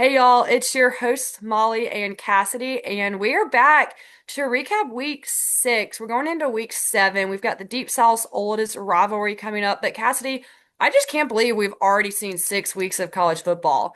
Hey y'all, it's your hosts Molly and Cassidy, and we are back to recap week 6. We're going into week 7. We've got the Deep South's oldest rivalry coming up. But Cassidy, I just can't believe we've already seen 6 weeks of college football.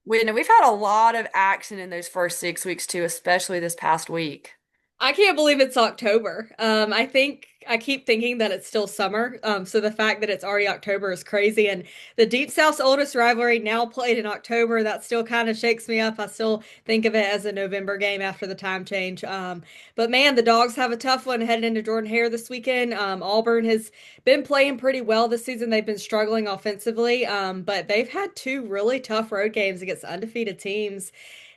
We've had a lot of action in those first 6 weeks too, especially this past week. I can't believe it's October. I think I keep thinking that it's still summer. So the fact that it's already October is crazy. And the Deep South's oldest rivalry now played in October. That still kind of shakes me up. I still think of it as a November game after the time change. But man, the Dogs have a tough one heading into Jordan-Hare this weekend. Auburn has been playing pretty well this season. They've been struggling offensively, but they've had two really tough road games against undefeated teams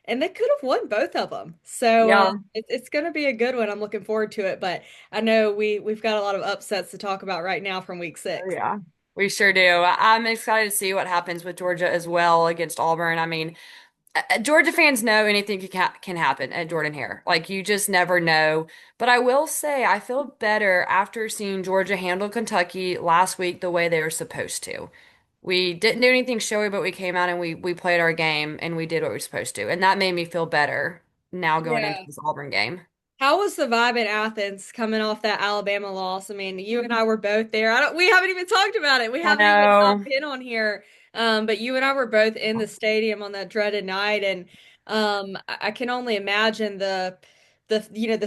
and they could have won both of them. So Yeah. it's going to be a good one. I'm looking forward to it. But I know we've got a lot of upsets to talk about right now from week Oh, six. yeah. We sure do. I'm excited to see what happens with Georgia as well against Auburn. I mean, Georgia fans know anything can happen at Jordan-Hare. Like you just never know. But I will say I feel better after seeing Georgia handle Kentucky last week the way they were supposed to. We didn't do anything showy, but we came out and we played our game and we did what we were supposed to. And that made me feel better now going into Yeah. this Auburn game. How was the vibe in Athens coming off that Alabama loss? I mean, you and I were both there. We haven't even talked about it. We I haven't even know. been on here. But you and I were both in the stadium on that dreaded night, and I can only imagine the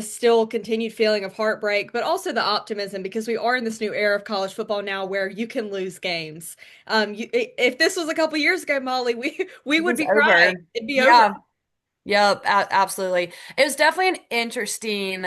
still continued feeling of heartbreak, but also the optimism because we are in this new era of college football now where you can lose games. If this was a couple years ago, Molly, we It would was be crying. over. It'd be over. Yeah. Yep, absolutely. It was definitely an interesting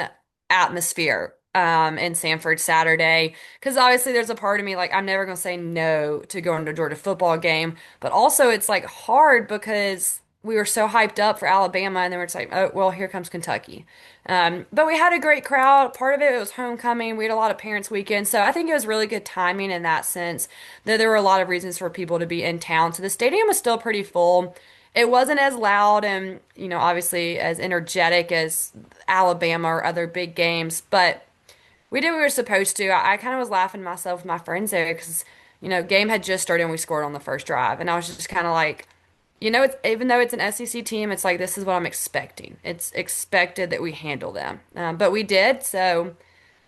atmosphere in Sanford Saturday because obviously there's a part of me like I'm never gonna say no to going to a Georgia football game, but also it's like hard because we were so hyped up for Alabama and then we're just like, oh well, here comes Kentucky. But we had a great crowd. Part of it was homecoming. We had a lot of parents' weekend, so I think it was really good timing in that sense. That there were a lot of reasons for people to be in town, so the stadium was still pretty full. It wasn't as loud and, obviously as energetic as Alabama or other big games, but we did what we were supposed to. I kind of was laughing to myself with my friends there because, game had just started and we scored on the first drive. And I was just kind of like, it's even though it's an SEC team, it's like this is what I'm expecting. It's expected that we handle them. But we did, so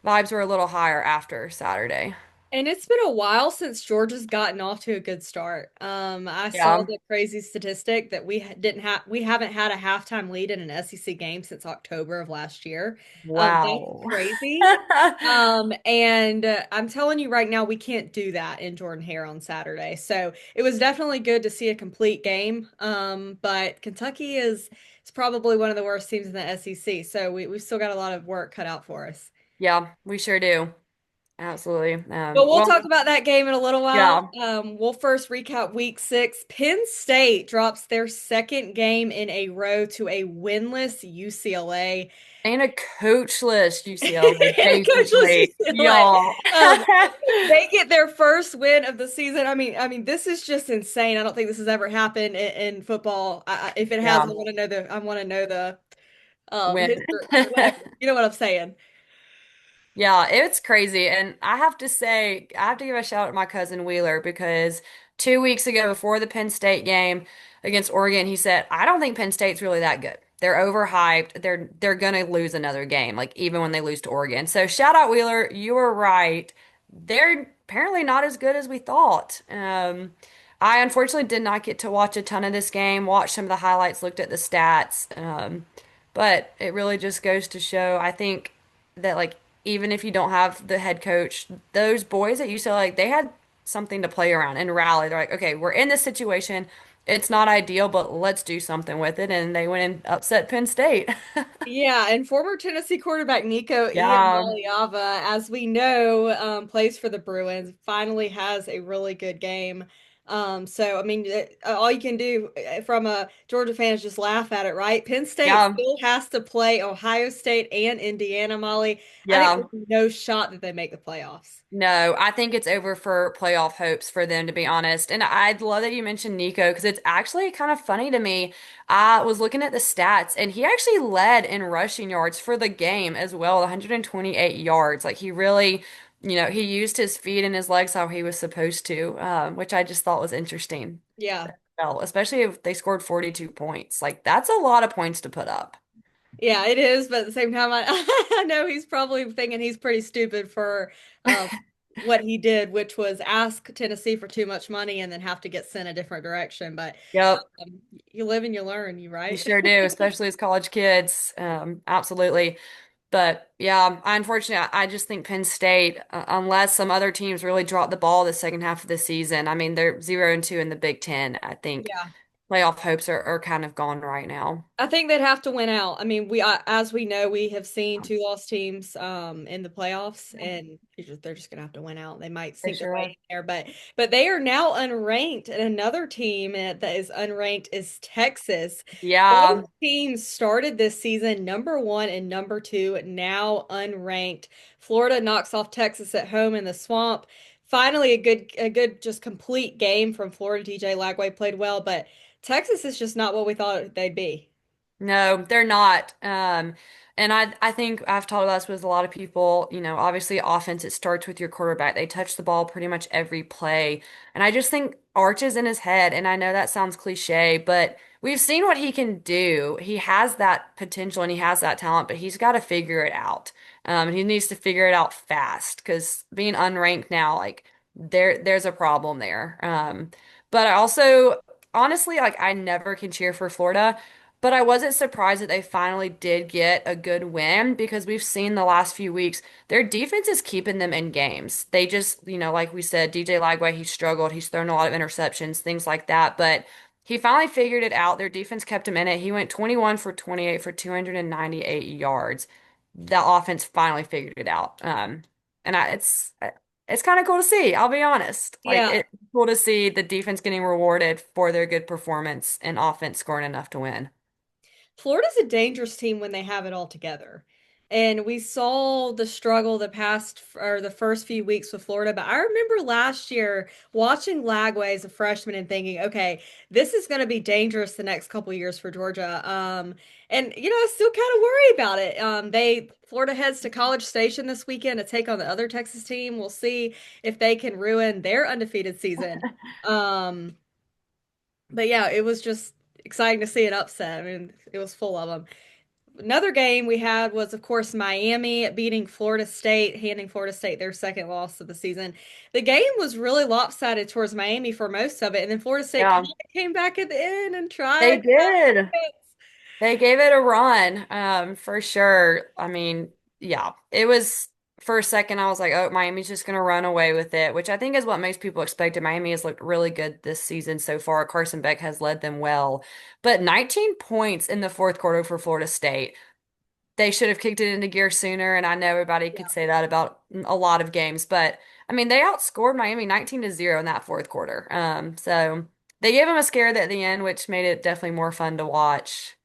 vibes were a little higher after Saturday. And it's been a while since Georgia's gotten off to a good start. I saw Yeah. the crazy statistic that we haven't had a halftime lead in an SEC game since October of last year. That's Wow. crazy. And I'm telling you right now, we can't do that in Jordan-Hare on Saturday. So it was definitely good to see a complete game. But Kentucky is probably one of the worst teams in the SEC. So we've still got a lot of work cut out for us. Yeah, we sure do. Absolutely. But we'll Well, talk about that game in a little while. yeah. We'll first recap week six. Penn State drops their second game in a row to a winless UCLA. And a coachless UCLA, And coachless basically. UCLA. Y'all. Um, they get their first win of the season. I mean, this is just insane. I don't think this has ever happened in football. If it has, Yeah. I want to know the Win. history, whatever. You know what I'm saying? Yeah, it's crazy. And I have to say, I have to give a shout out to my cousin Wheeler because 2 weeks ago, before the Penn State game against Oregon, he said, I don't think Penn State's really that good. They're overhyped. They're gonna lose another game, like even when they lose to Oregon. So shout out Wheeler, you were right. They're apparently not as good as we thought. I unfortunately did not get to watch a ton of this game, watched some of the highlights, looked at the stats. But it really just goes to show, I think that like even if you don't have the head coach, those boys at UCLA, like they had something to play around and rally. They're like, okay, we're in this situation. It's not ideal, but let's do something with it. And they went and upset Penn State. Yeah, and former Tennessee quarterback Nico Yeah. Iamaleava, as we know, plays for the Bruins, finally has a really good game. So I mean, all you can do from a Georgia fan is just laugh at it, right? Penn State Yeah. still has to play Ohio State and Indiana, Molly. I think Yeah. there's no shot that they make the playoffs. No, I think it's over for playoff hopes for them, to be honest. And I'd love that you mentioned Nico because it's actually kind of funny to me. I was looking at the stats and he actually led in rushing yards for the game as well, 128 yards. Like he really, he used his feet and his legs how he was supposed to, which I just thought was interesting. Yeah. well, especially if they scored 42 points. Like that's a lot of points to put up. Yeah, it is, but at the same time, I know he's probably thinking he's pretty stupid for um, what he did, which was ask Tennessee for too much money and then have to get sent a different direction. But Yep. you live and you learn, you You right? sure do, especially as college kids. Absolutely. But yeah, unfortunately, I just think Penn State, unless some other teams really drop the ball the second half of the season, I mean, they're 0-2 in the Big Ten. I think Yeah. playoff hopes are kind of gone right now. I think they'd have to win out. I mean, as we know, we have seen two lost teams in the playoffs, and they're just gonna have to win out. They might They sink their sure way are. in there, but they are now unranked, and another team that is unranked is Texas. Yeah. Both teams started this season number one and number two, now unranked. Florida knocks off Texas at home in the Swamp. Finally, a good, just complete game from Florida. DJ Lagway played well, but Texas is just not what we thought they'd be. No, they're not. And I think I've talked about this with a lot of people. Obviously offense, it starts with your quarterback. They touch the ball pretty much every play. And I just think Arch is in his head. And I know that sounds cliche, but we've seen what he can do. He has that potential and he has that talent, but he's got to figure it out. He needs to figure it out fast because being unranked now, like there's a problem there. But I also honestly, like I never can cheer for Florida. But I wasn't surprised that they finally did get a good win because we've seen the last few weeks their defense is keeping them in games. They just, like we said, DJ Lagway, he struggled. He's thrown a lot of interceptions, things like that. But he finally figured it out. Their defense kept him in it. He went 21 for 28 for 298 yards. The offense finally figured it out. And it's kind of cool to see. I'll be honest. Like Yeah, it's cool to see the defense getting rewarded for their good performance and offense scoring enough to win. Florida's a dangerous team when they have it all together. And we saw the struggle the past or the first few weeks with Florida. But I remember last year watching Lagway as a freshman and thinking, okay, this is going to be dangerous the next couple years for Georgia. And I still kind of worry about it. Florida heads to College Station this weekend to take on the other Texas team. We'll see if they can ruin their undefeated season. Um, but yeah, it was just exciting to see an upset. I mean, it was full of them. Another game we had was, of course, Miami beating Florida State, handing Florida State their second loss of the season. The game was really lopsided towards Miami for most of it, and then Florida State kind Yeah. of came back at the end and They tried. did. They gave it a run, for sure. I mean, yeah, it was for a second I was like, oh, Miami's just gonna run away with it, which I think is what most people expected. Miami has looked really good this season so far. Carson Beck has led them well. But 19 points in the fourth quarter for Florida State. They should have kicked it into gear sooner, and I know everybody Yeah. could say that about a lot of games, but I mean, they outscored Miami 19-0 in that fourth quarter. So they gave them a scare at the end, which made it definitely more fun to watch.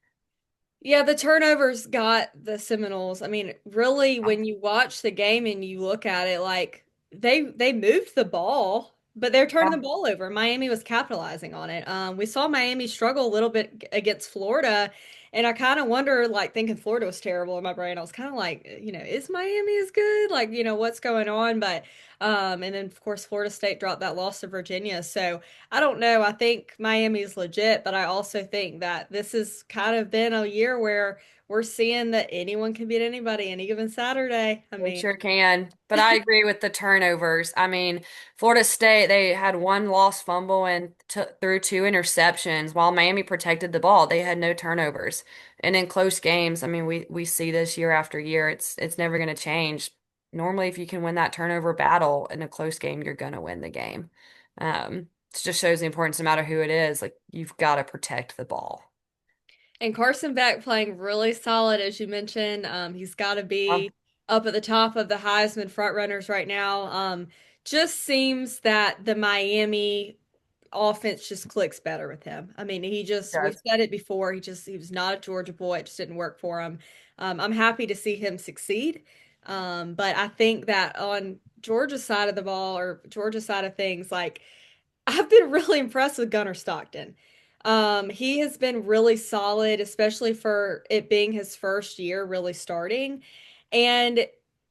Yeah, the turnovers got the Seminoles. I mean, really, when you watch the game and you look at it, like they moved the ball, but they're turning the ball over. Miami was capitalizing on it. We saw Miami struggle a little bit against Florida, and I kind of wonder, like, thinking Florida was terrible in my brain. I was kind of like, is Miami as good? Like, what's going on? But and then of course Florida State dropped that loss to Virginia, so. I don't know. I think Miami is legit, but I also think that this has kind of been a year where we're seeing that anyone can beat anybody any given Saturday. I They mean, sure can. But I agree with the turnovers. I mean, Florida State, they had one lost fumble and t threw two interceptions while Miami protected the ball. They had no turnovers. And in close games, I mean, we see this year after year. It's never going to change. Normally, if you can win that turnover battle in a close game, you're going to win the game. It just shows the importance, no matter who it is, like you've got to protect the ball. and Carson Beck playing really solid, as you mentioned. He's got to be up at the top of the Heisman front runners right now. Just seems that the Miami offense just clicks better with him. I mean, we've Does. said it before, he was not a Georgia boy. It just didn't work for him. I'm happy to see him succeed. But I think that on Georgia's side of the ball or Georgia side of things, like I've been really impressed with Gunnar Stockton. He has been really solid, especially for it being his first year really starting. And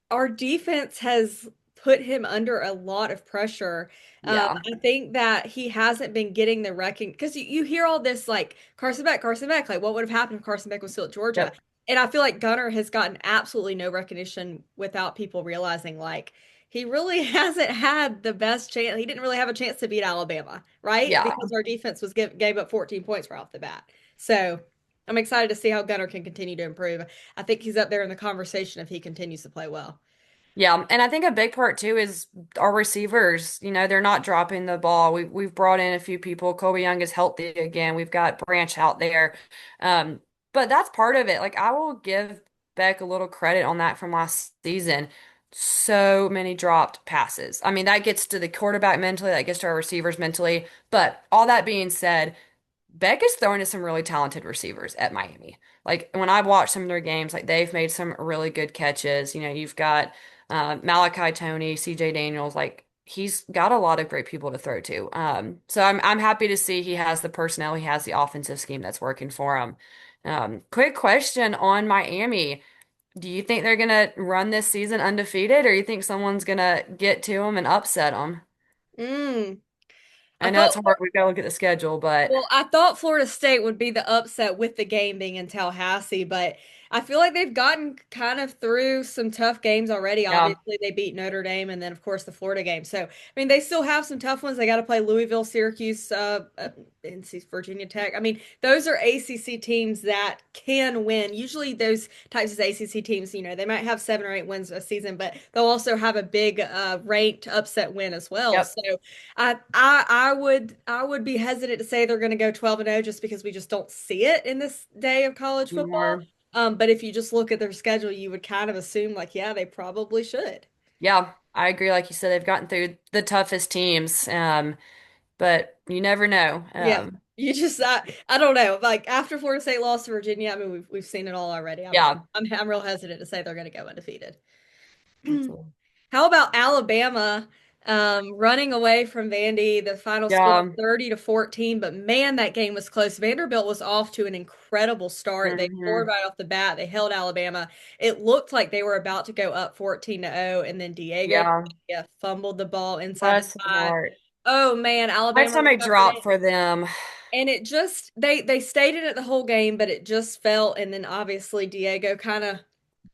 our defense has put him under a lot of pressure. Yeah. I think that he hasn't been getting the recognition because you hear all this like Carson Beck, like what would have happened if Carson Beck was still at Georgia? Yep. And I feel like Gunner has gotten absolutely no recognition without people realizing like he really hasn't had the best chance. He didn't really have a chance to beat Alabama, right? Yeah. Because our defense gave up 14 points right off the bat. So I'm excited to see how Gunner can continue to improve. I think he's up there in the conversation if he continues to play well. Yeah, and I think a big part too is our receivers. You know, they're not dropping the ball. We've brought in a few people. Kobe Young is healthy again. We've got Branch out there. Um, but that's part of it. Like I will give Beck a little credit on that from last season. So many dropped passes. I mean, that gets to the quarterback mentally, that gets to our receivers mentally. But all that being said, Beck is throwing to some really talented receivers at Miami. Like when I watch some of their games, like they've made some really good catches. You know, you've got Malachi Tony, CJ Daniels. Like he's got a lot of great people to throw to. So I'm happy to see he has the personnel, he has the offensive scheme that's working for him. Quick question on Miami. Do you think they're gonna run this season undefeated, or you think someone's gonna get to them and upset them? Mm. I I know thought it's hard. We've got to look at the schedule, but Well, I thought Florida State would be the upset with the game being in Tallahassee, but I feel like they've gotten kind of through some tough games already. yeah, Obviously, they beat Notre Dame and then, of course, the Florida game. So, I mean, they still have some tough ones. They got to play Louisville, Syracuse, NC, Virginia Tech. I mean, those are ACC teams that can win. Usually, those types of ACC teams, they might have 7 or 8 wins a season, but they'll also have a big ranked upset win as well. yep. So, I would be hesitant to say they're going to go 12-0 just because we just don't see it in this day of college football. More. But if you just look at their schedule, you would kind of assume like, yeah, they probably should. Yeah, I agree. Like you said, they've gotten through the toughest teams, but you never know. Yeah. You just I don't know. Like after Florida State lost to Virginia, I mean we've seen it all already. I'm Yeah, I'm real hesitant to say they're going to go undefeated. absolutely. How about Alabama running away from Vandy? The final score Yeah. 30-14, but man, that game was close. Vanderbilt was off to an incredible start. They scored Hmm. right off the bat. They held Alabama. It looked like they were about to go up 14-0, and then Diego Yeah. fumbled the ball inside the Bless his 5. heart. Oh man, Last Alabama time it recovered dropped it. for them. And it just they stayed in it the whole game, but it just felt, and then obviously Diego kind of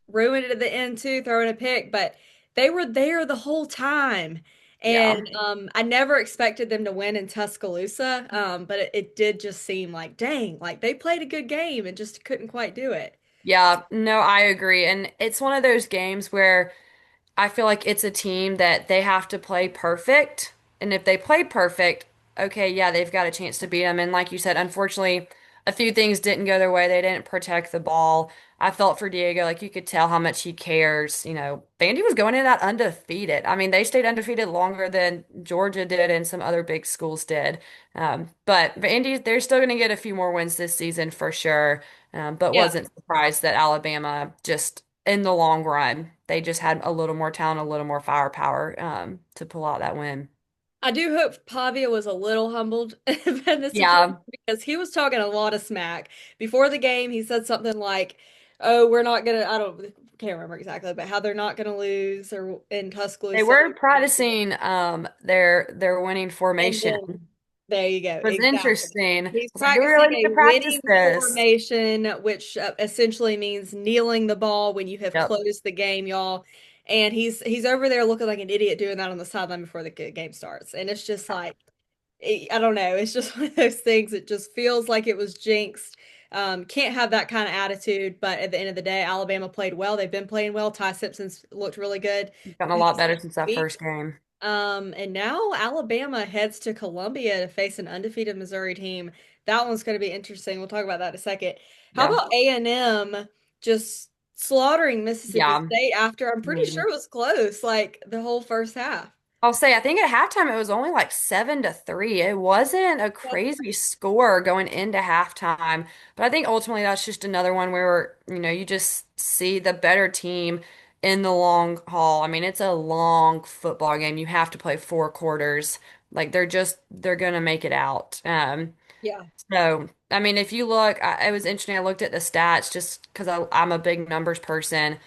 ruined it at the end too, throwing a pick, but they were there the whole time. And Yeah. I never expected them to win in Tuscaloosa, but it did just seem like, dang, like they played a good game and just couldn't quite do it. Yeah. No, I agree. And it's one of those games where I feel like it's a team that they have to play perfect. And if they play perfect, okay, yeah, they've got a chance to beat them. And like you said, unfortunately, a few things didn't go their way. They didn't protect the ball. I felt for Diego, like you could tell how much he cares. You know, Vandy was going in that undefeated. I mean, they stayed undefeated longer than Georgia did and some other big schools did. But Vandy, they're still going to get a few more wins this season for sure. But Yeah. wasn't surprised that Alabama just in the long run, they just had a little more talent, a little more firepower to pull out that win. I do hope Pavia was a little humbled in this situation Yeah, because he was talking a lot of smack. Before the game, he said something like, "Oh, we're not gonna," I don't can't remember exactly, but how they're not gonna lose or in they Tuscaloosa. were practicing their winning And formation. then there you go. It was Exactly. interesting. I He's was like, do we practicing really need a to practice winning this? formation, which essentially means kneeling the ball when you have Yep. closed the game, y'all. And he's over there looking like an idiot doing that on the sideline before the game starts. And it's just like I don't know. It's just one of those things. It just feels like it was jinxed. Can't have that kind of attitude. But at the end of the day, Alabama played well. They've been playing well. Ty Simpson's looked really good Gotten a lot these better last since that weeks. first game. And now Alabama heads to Columbia to face an undefeated Missouri team. That one's going to be interesting. We'll talk about that in a second. How Yeah. about A&M just slaughtering Mississippi Yeah. State after I'm pretty Mhm. sure it was close, like the whole first half. I'll say, I think at halftime it was only like 7-3. It wasn't a crazy score going into halftime, but I think ultimately that's just another one where, you just see the better team in the long haul. I mean, it's a long football game. You have to play 4 quarters. Like they're gonna make it out. Yeah. So, I mean, if you look, it was interesting. I looked at the stats just because I'm a big numbers person.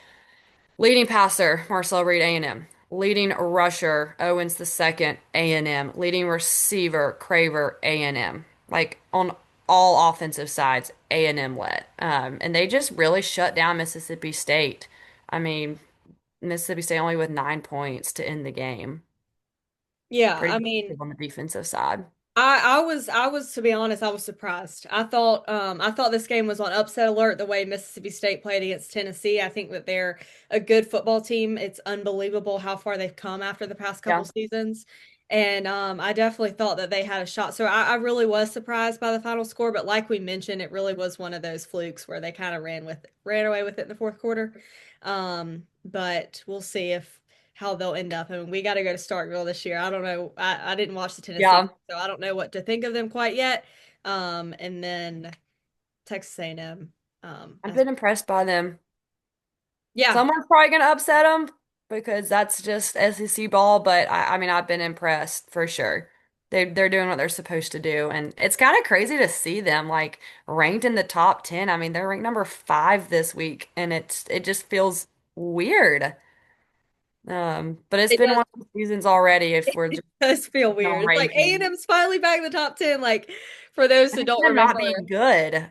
Leading passer, Marcel Reed, A&M. Leading rusher, Owens the second, A&M. Leading receiver, Craver, A&M. Like on all offensive sides, A&M led. And they just really shut down Mississippi State. I mean, Mississippi State only with 9 points to end the game. Yeah, Pretty I mean, good on the defensive side. I was to be honest, I was surprised. I thought this game was on upset alert the way Mississippi State played against Tennessee. I think that they're a good football team. It's unbelievable how far they've come after the past couple Yeah. seasons. And I definitely thought that they had a shot. So I really was surprised by the final score, but like we mentioned, it really was one of those flukes where they kind of ran away with it in the fourth quarter. But we'll see if how they'll end up. I mean, we got to go to Starkville this year. I don't know. I didn't watch the Tennessee, Yeah. so I don't know what to think of them quite yet. And then Texas A&M. I've been impressed by them. Yeah, Someone's probably going to upset them because that's just SEC ball, but I mean, I've been impressed for sure. They're doing what they're supposed to do, and it's kind of crazy to see them like ranked in the top 10. I mean, they're ranked number 5 this week, and it just feels weird. But it's it been does. one of the seasons already if we're just It does feel on weird. It's like ranking. A&M's finally back in the top 10. Like for those And that it's don't them not remember, being good.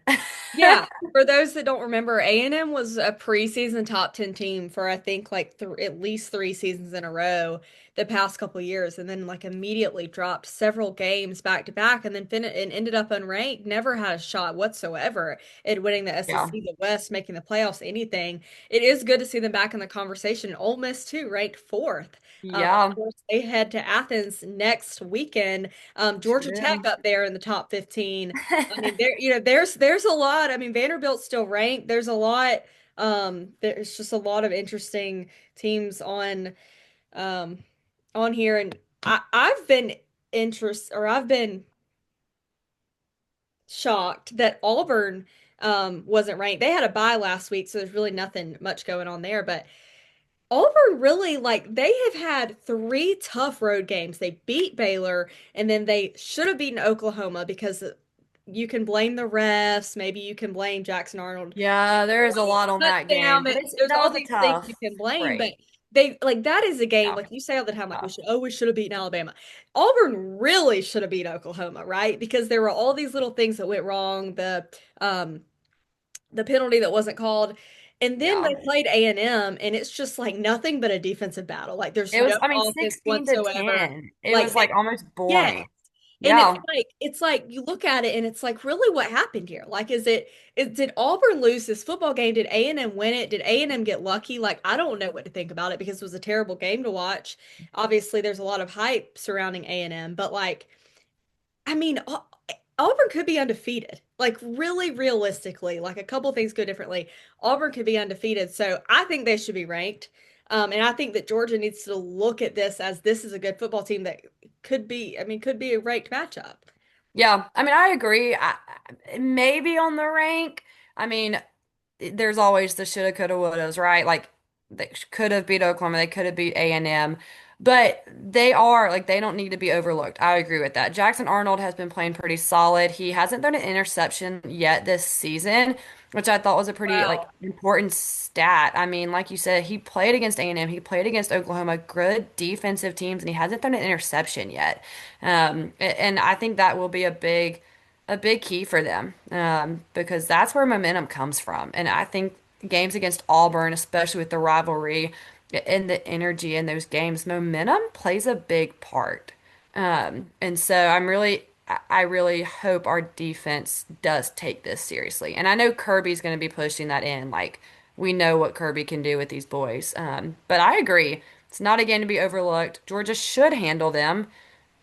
yeah, for those that don't remember, A&M was a preseason top 10 team for I think like at least 3 seasons in a row the past couple years, and then like immediately dropped several games back to back, and then and ended up unranked, never had a shot whatsoever at winning the Yeah. SEC, the West, making the playoffs, anything. It is good to see them back in the conversation. Ole Miss too, ranked fourth. Of Yeah. course, they head to Athens next weekend. Georgia Tech Sure up there in the top 15. I mean, there's a lot. I mean, Vanderbilt's still ranked. There's a lot. There's just a lot of interesting teams um on here, and I've been I've been shocked that Auburn wasn't ranked. They had a bye last week, so there's really nothing much going on there, but Auburn really like they have had 3 tough road games. They beat Baylor and then they should have beaten Oklahoma because you can blame the refs, maybe you can blame Jackson Arnold Yeah, there is a lot on that game, touchdown. but There's that all was a these things tough you can blame, but break. they like that is a game Yeah, like you say all the time like tough. we should have beaten Alabama. Auburn really should have beat Oklahoma, right? Because there were all these little things that went wrong. Um the penalty that wasn't called. And then Yeah. they played A&M, and it's just like nothing but a defensive battle. Like there's It no was, I mean, offense 16 to whatsoever. 10. It Like was like almost yeah. boring. And Yeah. it's like you look at it and it's like really what happened here? Like did Auburn lose this football game? Did A&M win it? Did A&M get lucky? Like I don't know what to think about it because it was a terrible game to watch. Obviously there's a lot of hype surrounding A&M, but like I mean, Auburn could be undefeated. Like really realistically, like a couple things go differently. Auburn could be undefeated, so I think they should be ranked. And I think that Georgia needs to look at this as this is a good football team that could be a ranked matchup. Yeah. I mean, I agree. Maybe on the rank. I mean, there's always the shoulda, coulda, wouldas, right? Like they could have beat Oklahoma, they could have beat A&M, but they are like they don't need to be overlooked. I agree with that. Jackson Arnold has been playing pretty solid. He hasn't thrown an interception yet this season, which I thought was a pretty like Wow. important stat. I mean, like you said, he played against A&M, he played against Oklahoma, good defensive teams, and he hasn't thrown an interception yet. And I think that will be a big key for them because that's where momentum comes from. And I think games against Auburn, especially with the rivalry and the energy in those games, momentum plays a big part. And so I really hope our defense does take this seriously. And I know Kirby's going to be pushing that in. Like, we know what Kirby can do with these boys. But I agree. It's not a game to be overlooked. Georgia should handle them.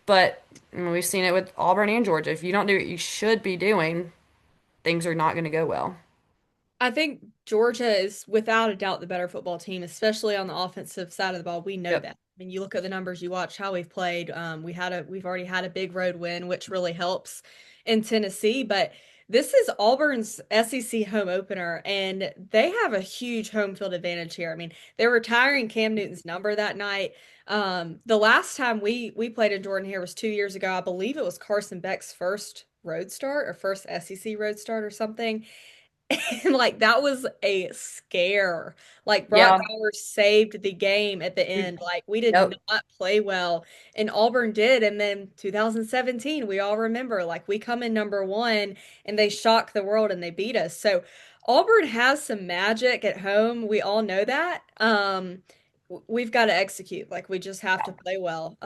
But I mean, we've seen it with Auburn and Georgia. If you don't do what you should be doing, things are not going to go well. I think Georgia is without a doubt the better football team, especially on the offensive side of the ball. We know Yep. that. I mean, you look at the numbers, you watch how we've played. We've already had a big road win, which really helps in Tennessee. But this is Auburn's SEC home opener, and they have a huge home field advantage here. I mean, they're retiring Cam Newton's number that night. The last time we played in Jordan here was 2 years ago. I believe it was Carson Beck's first road start or first SEC road start or something. And like that was a scare. Like Brock Yeah. Bowers saved the game at the end. Like we did Yep. not play well, and Auburn did. And then 2017, we all remember like we come in number one and they shock the world and they beat us. So Auburn has some magic at home. We all know that. We've got to execute. Like we just have to play well.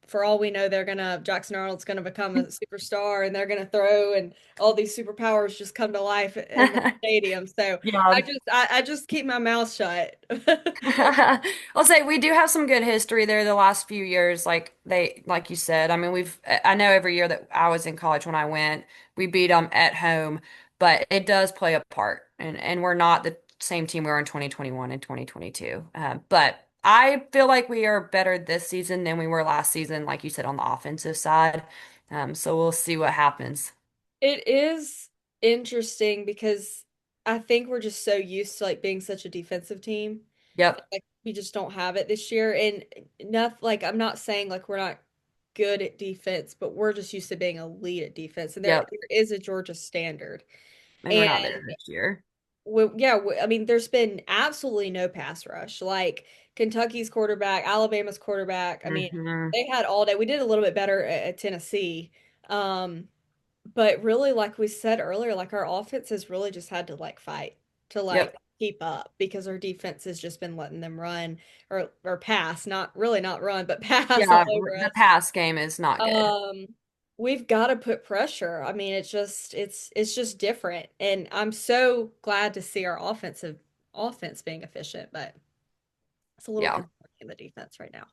For all we know, Jackson Arnold's gonna become a superstar and they're gonna throw and all these superpowers just come to life in the stadium. So Yeah. I just keep my mouth shut. I'll say we do have some good history there the last few years. Like you said, I mean, I know every year that I was in college when I went, we beat them at home, but it does play a part. And we're not the same team we were in 2021 and 2022. But I feel like we are better this season than we were last season, like you said, on the offensive side. So we'll see what happens. It is interesting because I think we're just so used to like being such a defensive team. Yep. Like we just don't have it this year. And enough like I'm not saying like we're not good at defense, but we're just used to being elite at defense. And Yep. there is a Georgia standard. And we're And not there this year. I mean, there's been absolutely no pass rush. Like Kentucky's quarterback, Alabama's quarterback. I mean, Hmm. they had all day. We did a little bit better at Tennessee. Um, but really, like we said earlier, like our offense has really just had to like fight to like Yep. keep up because our defense has just been letting them run or pass, not run, but pass all Yeah, over the us. pass game is not good. Um, we've got to put pressure. I mean, it's just different, and I'm so glad to see our offense being efficient, but it's a little Yeah, concerning in the defense right now.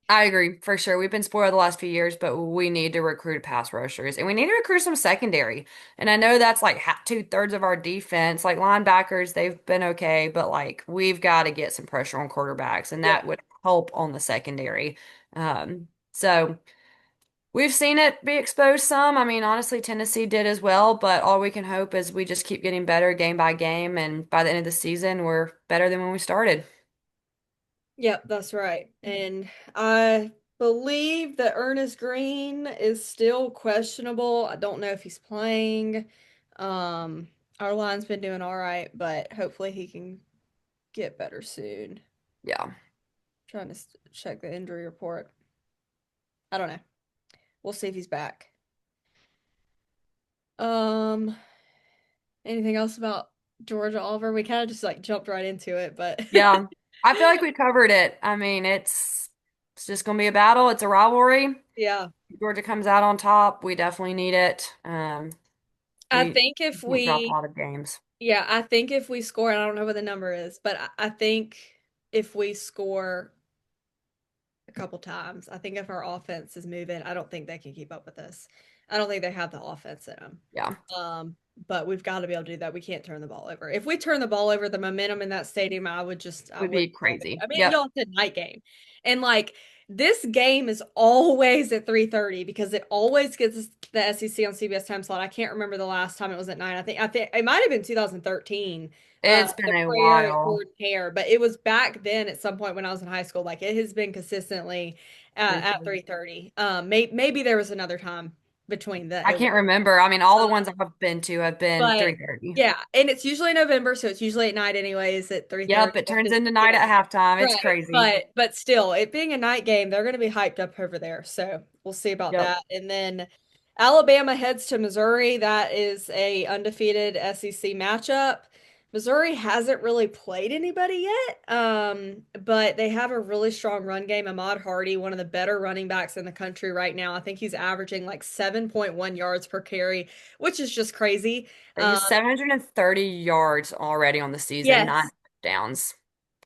I agree for sure. We've been spoiled the last few years, but we need to recruit pass rushers and we need to recruit some secondary. And I know that's like two-thirds of our defense. Like linebackers, they've been okay, but like we've got to get some pressure on quarterbacks, and Yep. that would help on the secondary. So we've seen it be exposed some. I mean, honestly, Tennessee did as well, but all we can hope is we just keep getting better game by game, and by the end of the season, we're better than when we started. Yep, that's right. And I believe that Ernest Green is still questionable. I don't know if he's playing. Um, our line's been doing all right, but hopefully he can get better soon. Yeah. Trying to check the injury report. I don't know. We'll see if he's back. Um, anything else about Georgia Auburn? We kind of just like jumped right into it, but Yeah. I feel like we covered it. I mean, it's just gonna be a battle. It's a rivalry. yeah. Georgia comes out on top. We definitely need it. I We think if can't drop a we lot of games. Yeah, I think if we score, and I don't know what the number is, but I think if we score a couple times, I think if our offense is moving, I don't think they can keep up with us. I don't think they have the offense in them. Yeah. But we've got to be able to do that. We can't turn the ball over. If we turn the ball over, the momentum in that stadium, I Would would be love it. crazy. I mean, Yep. y'all, it's a night game. And like this game is always at 3:30 because it always gets the SEC on CBS time slot. I can't remember the last time it was at 9. I think it might have been 2013. It's been The a prayer at while. Jordan Hare, but it was back then at some point when I was in high school. Like it has been consistently at 3:30. 3:30. Maybe there was another time between I the can't remember. I mean, all the ones uh, I've been to have been but 3:30. yeah, and it's usually November, so it's usually at night anyways at 3:30, Yep, it which turns is, into night at halftime. It's right. crazy. But still, it being a night game, they're going to be hyped up over there. So we'll see about Yep. that. And then Alabama heads to Missouri. That is a undefeated SEC matchup. Missouri hasn't really played anybody yet, but they have a really strong run game. Ahmad Hardy, one of the better running backs in the country right now. I think he's averaging like 7.1 yards per carry, which is just crazy. Um, He's 730 yards already on the season, nine yes. downs.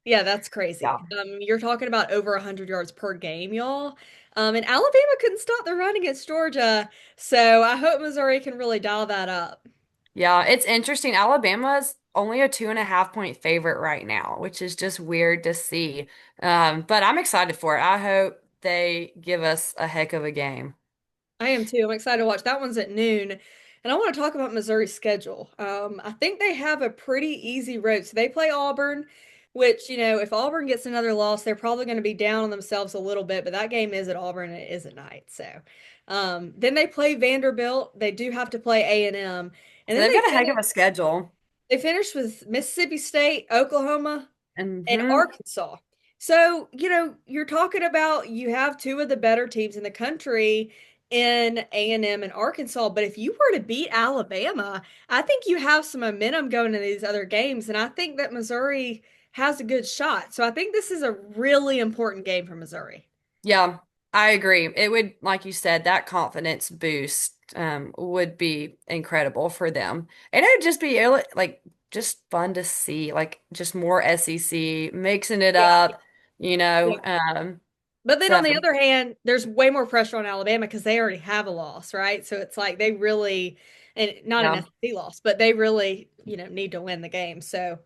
Yeah, that's Yeah. crazy. You're talking about over 100 yards per game, y'all. And Alabama couldn't stop the run against Georgia, so I hope Missouri can really dial that up. Yeah, it's interesting. Alabama's only a 2.5 point favorite right now, which is just weird to see. But I'm excited for it. I hope they give us a heck of a game. I am too. I'm excited to watch. That one's at noon. And I want to talk about Missouri's schedule. I think they have a pretty easy road. So they play Auburn, which, if Auburn gets another loss, they're probably going to be down on themselves a little bit, but that game is at Auburn and it is at night. So then they play Vanderbilt. They do have to play A&M. And So then they've they got a heck of a finish schedule. They finished with Mississippi State, Oklahoma, and Hmm. Arkansas. So, you're talking about you have two of the better teams in the country in A&M and Arkansas, but if you were to beat Alabama, I think you have some momentum going into these other games, and I think that Missouri has a good shot. So I think this is a really important game for Missouri. Yeah, I agree. It would, like you said, that confidence boost would be incredible for them. And it would just be like just fun to see, like just more SEC mixing it Yeah. up, Yeah. But then so on the other hand, there's way more pressure on Alabama because they already have a loss, right? So it's like they really, and not an yeah, SEC loss, but they really, need to win the game. So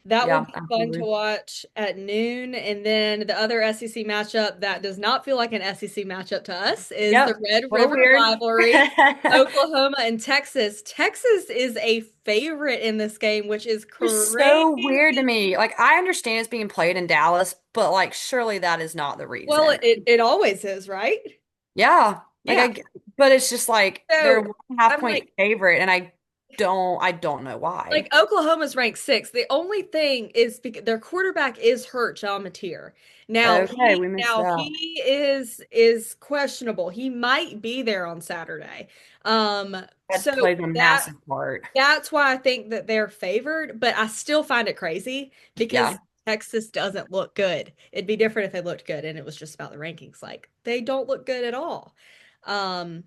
that will yeah, be fun to absolutely. watch at noon. And then the other SEC matchup that does not feel like an SEC matchup to us is the Yep. Red A little River weird. rivalry, Oklahoma and Texas. Texas is a favorite in this game, which is It's so weird to crazy. me. Like I understand it's being played in Dallas, but like surely that is not the Well, reason. it always is, right? Yeah. Like Yeah. but it's just like they're So 1.5 I'm point like, favorite and I don't know why. Oklahoma's ranked sixth. The only thing is because their quarterback is hurt, John Mateer. Okay, we missed Now that. he is questionable. He might be there on Saturday. That So plays a that massive part. that's why I think that they're favored, but I still find it crazy because Yeah. Texas doesn't look good. It'd be different if they looked good and it was just about the rankings. Like they don't look good at all. Um,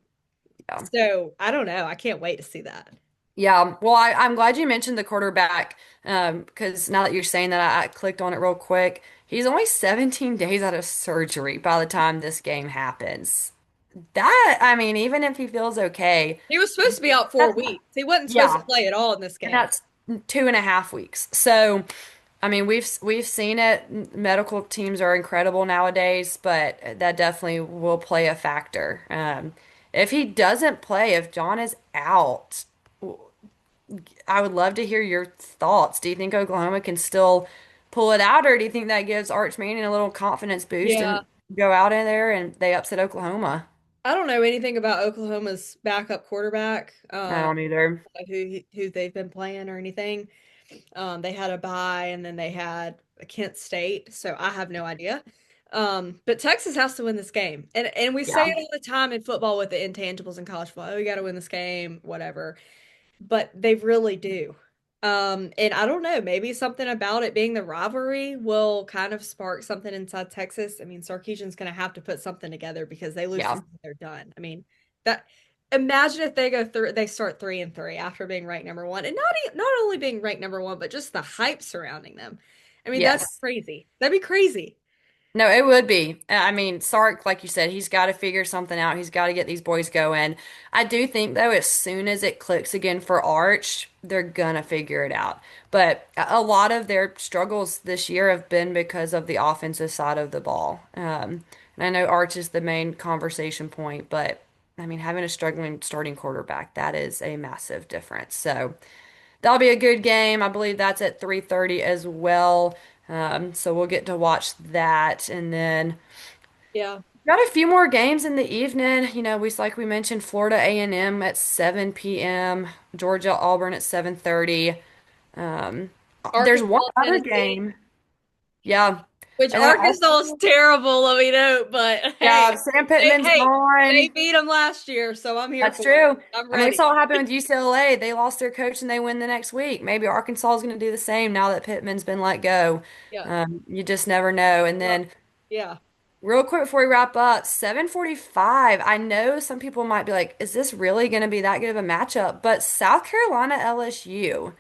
Yeah. so I don't know. I can't wait to see that. Yeah. Well, I'm glad you mentioned the quarterback, because now that you're saying that, I clicked on it real quick. He's only 17 days out of surgery by the time this game happens. That, I mean, even if he feels okay, He was supposed to be out that's, 4 weeks. He wasn't supposed to yeah, play at all in this and game. that's 2.5 weeks. So, I mean, we've seen it. Medical teams are incredible nowadays, but that definitely will play a factor. If he doesn't play, if John is out, I would love to hear your thoughts. Do you think Oklahoma can still pull it out, or do you think that gives Arch Manning a little confidence boost Yeah. and go out in there and they upset Oklahoma? I don't know anything about Oklahoma's backup quarterback, I don't either. who they've been playing or anything. They had a bye and then they had Kent State, so I have no idea. But Texas has to win this game. And we say Yeah, it all the time in football with the intangibles in college football. Oh, we got to win this game, whatever. But they really do. And I don't know, maybe something about it being the rivalry will kind of spark something inside Texas. I mean, Sarkisian's going to have to put something together because they lose this, yeah, they're done. I mean, that imagine if they go through, they start 3-3 after being ranked number one, and not only being ranked number one, but just the hype surrounding them. I mean, that's yes. crazy. That'd be crazy. No, it would be. I mean, Sark, like you said, he's got to figure something out. He's got to get these boys going. I do think, though, as soon as it clicks again for Arch, they're gonna figure it out. But a lot of their struggles this year have been because of the offensive side of the ball. And I know Arch is the main conversation point, but I mean, having a struggling starting quarterback, that is a massive difference. So. That'll be a good game. I believe that's at 3:30 as well. So we'll get to watch that. And then Yeah. got a few more games in the evening. Like we mentioned, Florida A&M at 7 p.m., Georgia Auburn at 7:30. Um, there's one Arkansas, other Tennessee, game. Yeah. which And then Arkansas is also, terrible, let me know, but yeah, hey, Sam Pittman's hey, they gone. beat them last year, so I'm here That's for it. true. I'm I mean, we ready. saw what happened with UCLA. They lost their coach and they win the next week. Maybe Arkansas is going to do the same now that Pittman's been let go. Yeah. You just never know. And Well, then, yeah. real quick before we wrap up, 7:45. I know some people might be like, "Is this really going to be that good of a matchup?" But South Carolina LSU.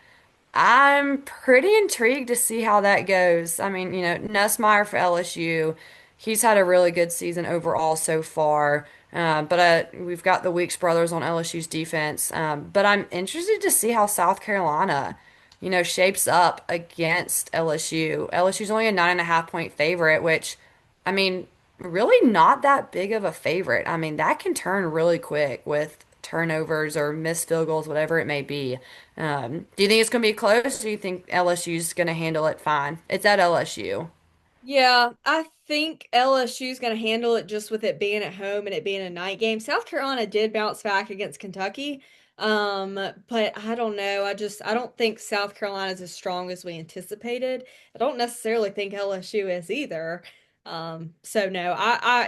I'm pretty intrigued to see how that goes. I mean, Nussmeier for LSU, he's had a really good season overall so far. But we've got the Weeks brothers on LSU's defense. But I'm interested to see how South Carolina, shapes up against LSU. LSU's only a 9.5 point favorite, which, I mean, really not that big of a favorite. I mean, that can turn really quick with turnovers or missed field goals, whatever it may be. Do you think it's going to be close? Or do you think LSU's going to handle it fine? It's at LSU. Yeah, I think LSU is going to handle it just with it being at home and it being a night game. South Carolina did bounce back against Kentucky. Um, but I don't know. I don't think South Carolina is as strong as we anticipated. I don't necessarily think LSU is either. So no,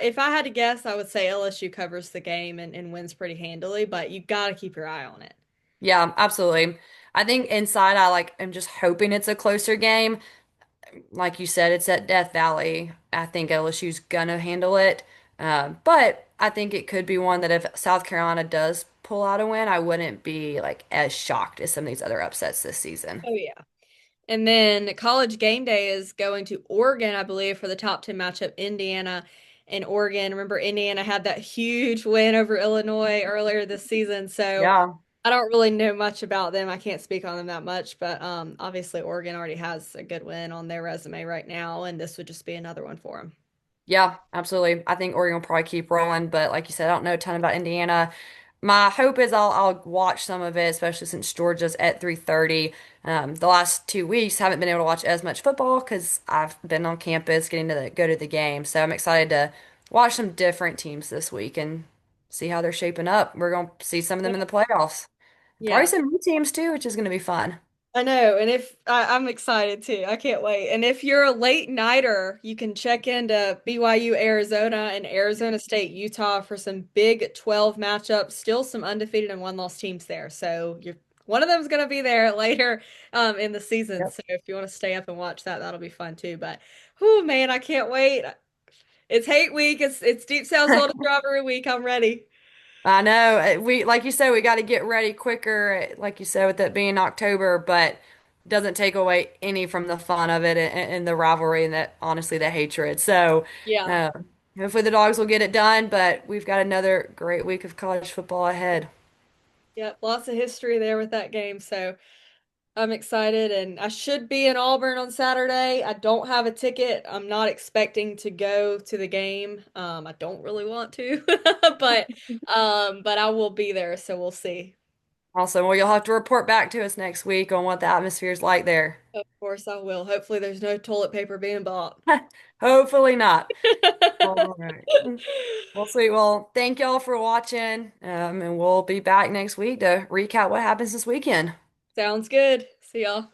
if I had to guess, I would say LSU covers the game and wins pretty handily, but you got to keep your eye on it. Yeah, absolutely. I think inside I like am just hoping it's a closer game. Like you said, it's at Death Valley. I think LSU's gonna handle it. But I think it could be one that if South Carolina does pull out a win, I wouldn't be like as shocked as some of these other upsets this season. Oh yeah. And then College Game Day is going to Oregon, I believe, for the top 10 matchup, Indiana and Oregon. Remember, Indiana had that huge win over Illinois earlier this season, so Yeah. I don't really know much about them. I can't speak on them that much, but obviously Oregon already has a good win on their resume right now, and this would just be another one for them. Yeah, absolutely. I think Oregon will probably keep rolling, but like you said, I don't know a ton about Indiana. My hope is I'll watch some of it, especially since Georgia's at 3:30. The last 2 weeks haven't been able to watch as much football because I've been on campus getting to go to the game. So I'm excited to watch some different teams this week and see how they're shaping up. We're going to see some of them in the playoffs. Probably Yeah. some new teams too, which is going to be fun. I know, and if I'm excited too, I can't wait. And if you're a late nighter, you can check into BYU Arizona and Arizona State Utah for some Big 12 matchups. Still some undefeated and one-loss teams there. So you're one of them's going to be there later in the season. Yep. So if you want to stay up and watch that, that'll be fun too. But oh man, I can't wait. It's hate week. It's Deep South Oldest Rivalry week. I'm ready. I know we like you said we got to get ready quicker like you said with it being October but doesn't take away any from the fun of it and the rivalry and that honestly the hatred so Yeah. uh, hopefully the dogs will get it done but we've got another great week of college football ahead. Yep. Lots of history there with that game. So I'm excited, and I should be in Auburn on Saturday. I don't have a ticket. I'm not expecting to go to the game. I don't really want to, but I will be there, so we'll see. Awesome. Well, you'll have to report back to us next week on what the atmosphere is like there. Of course, I will. Hopefully, there's no toilet paper being bought. Hopefully not. All right. Well, sweet. Well, thank y'all for watching, and we'll be back next week to recap what happens this weekend. Sounds good. See y'all.